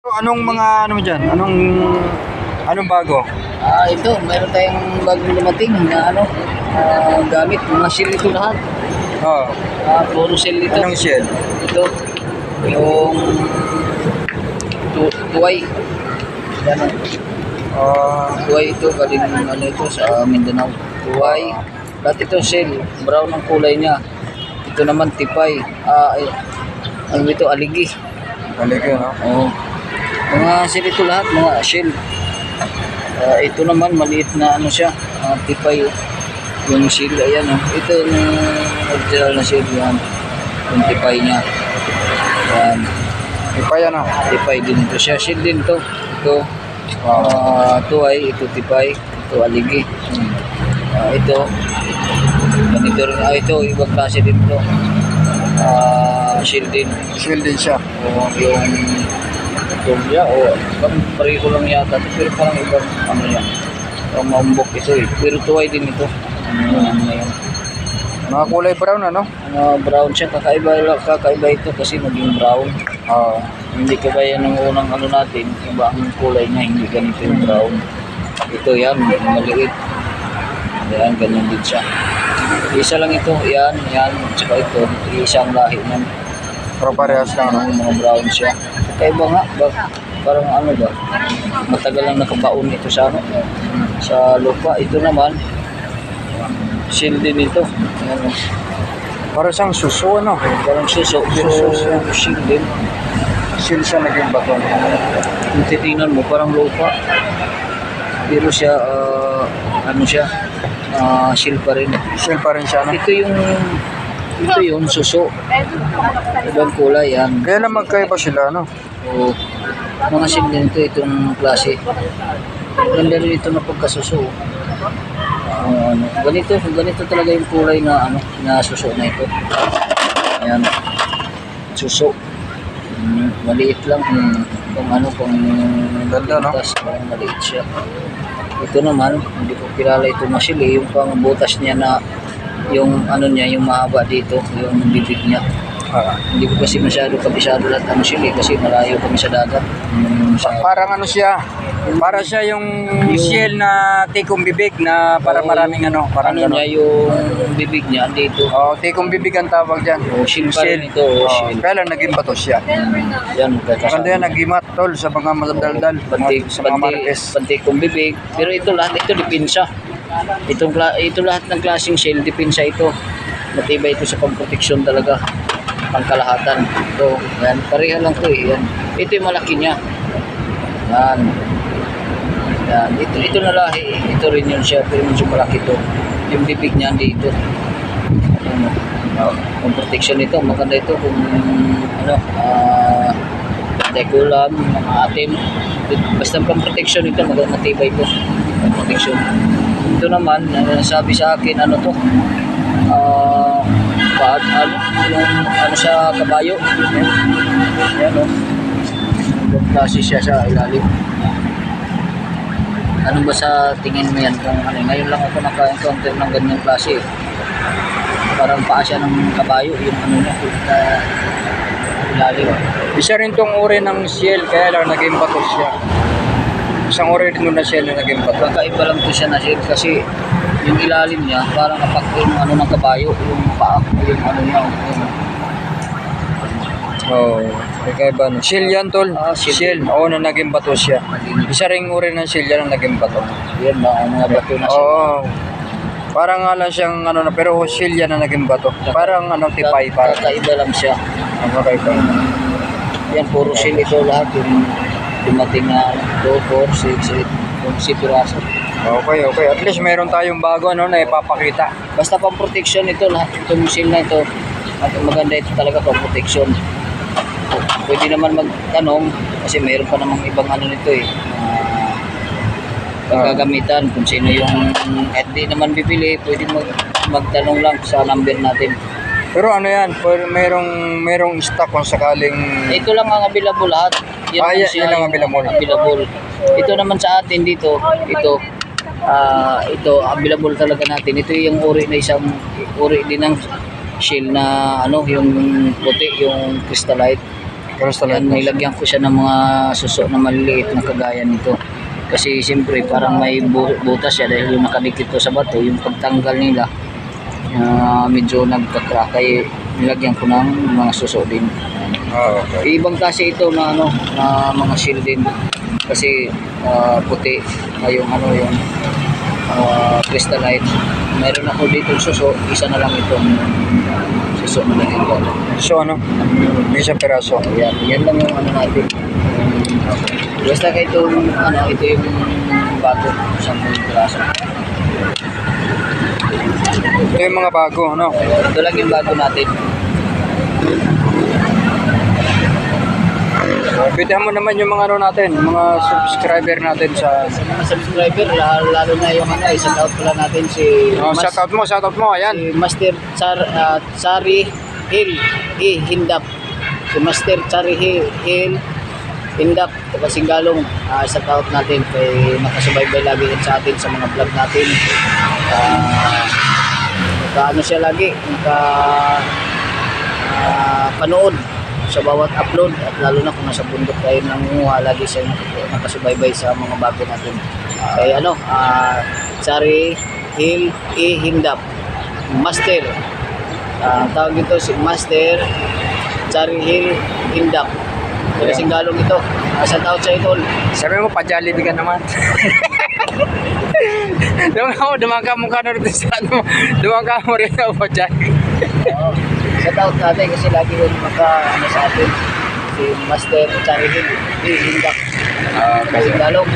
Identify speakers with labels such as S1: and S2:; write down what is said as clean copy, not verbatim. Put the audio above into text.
S1: Anong mga ano mo dyan? Anong bago?
S2: Ito, mayroon tayong bagong dumating na gamit, mga shell ito lahat.
S1: Oh,
S2: Puro shell ito.
S1: anong shell?
S2: Ito, yung tuway. Yan tuway ito, galing ito sa Mindanao. Tuway. Lahat ito shell, brown ang kulay niya. Ito naman tipay. Ano ito, aligi.
S1: Aligi, no?
S2: Oo. Mga shell ito lahat, mga shell. Ito naman maliit na siya, tipay yung shell, ayan ito yung original na shell yan, yung tipay niya, yan,
S1: Tipay ano?
S2: tipay din ito siya, shell din ito, tuway, ito tipay, ito aligi, ito ganito rin, ito ibang klase din ito, shell din.
S1: Shell din siya.
S2: Yung tulya pareho lang yata pero parang ibang yan maumbok ito pero tuway din ito yan.
S1: Mga kulay brown ano?
S2: Brown siya, kakaiba ito kasi naging brown. Hindi kagaya ng unang natin, iba ang kulay niya, hindi ganito yung brown. Ito yan, maliit yan, ganyan din siya. Isa lang ito, yan tsaka ito, isang lahi niyan.
S1: Pero parehas lang ano?
S2: Mga brown siya. Kaiba nga, parang ba, matagal lang nakabaon ito sa lupa. Ito naman, shell din ito.
S1: Para siyang suso ano?
S2: Parang suso, pero shell din.
S1: Shell siya naging bato.
S2: Kung titingnan mo, parang lupa. Pero siya, shell pa rin.
S1: Shell pa rin siya ano?
S2: Ito yung suso. Ibang kulay yan.
S1: Kaya lang magkaiba sila ano?
S2: O, mga shell din ito, itong klase. Ganda rin ito na pagkasuso. Ganito talaga yung kulay na na suso na ito. Ayan. Suso. Maliit lang kung
S1: ganda no?
S2: Maliit siya. Ito naman, hindi ko kilala ito na shell yung pang butas niya na yung niya, yung mahaba dito, yung bibig niya. Hindi ko kasi masyado kabisado lahat shell kasi malayo kami sa dagat.
S1: Parang siya? Para siya yung shell na tikong bibig na para maraming parang
S2: niya yung bibig niya dito.
S1: Tikong bibig ang tawag diyan.
S2: Shell pa rin ito. Shell.
S1: Kaya lang naging bato siya.
S2: Yan,
S1: Maganda yan, nagimat tol sa mga madaldal, sa mga marites.
S2: Tikong bibig. Pero ito lahat, ito dipinsa. Ito lahat ng klaseng shell, dipinsa ito. Matibay ito sa pamproteksyon talaga. Pangkalahatan. Ito, yan, pareha lang ito yan. Ito yung malaki niya. Yan. Ito na lahi. Ito rin yun siya, pero medyo malaki ito. Yung bibig niya dito. Yung protection nito, maganda ito kung kulam, mga atim. Basta pang protection ito, matibay ito. Pang protection. Ito naman, sabi sa akin, sa kabayo. Yan Ibang klase siya sa ilalim. Ano ba sa tingin mo yan? Kung ngayon lang ako naka-encounter ng ganyang klase. Parang paa siya ng kabayo, yung niya, ilalim.
S1: Isa rin tong uri ng shell, kaya lang naging bato siya. Isang uri din na shell na naging bato.
S2: Kakaiba lang to siya na shell kasi yung ilalim niya parang kapag yung ng kabayo, yung paa, yung niya.
S1: Kakaiba no. Shell yan tol. Shell. Na naging bato siya. Isa ring uri ng shell yan na naging bato.
S2: Yan mga bato na siya.
S1: Parang lang siyang pero shell yan na naging bato. Parang tipay parang.
S2: Kakaiba lang siya.
S1: Kakaiba.
S2: Yan, puro shell ito lahat. Yung dumating na 2, 4, 6, 8, 11 piraso.
S1: Okay. At least meron tayong bago na ipapakita.
S2: Basta pang protection ito, lahat itong shell na ito. At maganda ito talaga pang protection. Pwede naman magtanong kasi mayroon pa namang ibang nito pagkagamitan kung sino yung kahit di naman bibili, pwede magtanong lang sa number natin.
S1: Pero yan, merong stock kung sakaling
S2: ito lang ang available lahat.
S1: Yan lang available.
S2: Ito naman sa atin dito, ito available talaga natin. Ito yung uri na isang uri din ng shell na yung puti, yung crystallite.
S1: Cross talaga.
S2: Yan, nilagyan ko siya ng mga suso na maliliit na kagaya nito. Kasi siyempre parang may butas siya dahil yung nakadikit ko sa bato, yung pagtanggal nila medyo nagka-crack kaya nilagyan ko ng mga suso din.
S1: Okay.
S2: Ibang klase ito na ano na mga shield din kasi puti yung crystallite. Meron ako dito suso, isa na lang ito. Suso na lang ito.
S1: So ano? May isang peraso.
S2: Yan lang yung ano natin. Basta ka itong ito yung bago sa mga piraso.
S1: Ito yung mga bago, ano?
S2: Ito lang yung bago natin.
S1: Bitahan mo naman yung mga ano natin, mga subscriber natin sa...
S2: Sa mga subscriber, lalo na yung shout out pala natin si
S1: shout out mo, ayan.
S2: si Master Chari Hill Hindap. Si Master Chari Hill Hindap, taga Singgalong. Shout out natin kay nakasubaybay lagi sa atin sa mga vlog natin. Ano siya lagi, panood sa bawat upload at lalo na kung nasa bundok kayo nangunguha lagi siya nakasubaybay sa mga bago natin. Kaya Chari Hill Hindap Master, tawag ito si Master Chari Hill Hindap, kaya Singgalong ito. Shout out sa idol.
S1: Sabi mo, pa-Jollibee ka naman. Dumang ka mukha na rin sa ano. Dumang ka mo rin ako pa-Jollibee.
S2: Shout out natin kasi lagi yun sa atin si Master Chari Hill Hindap, Singgalong.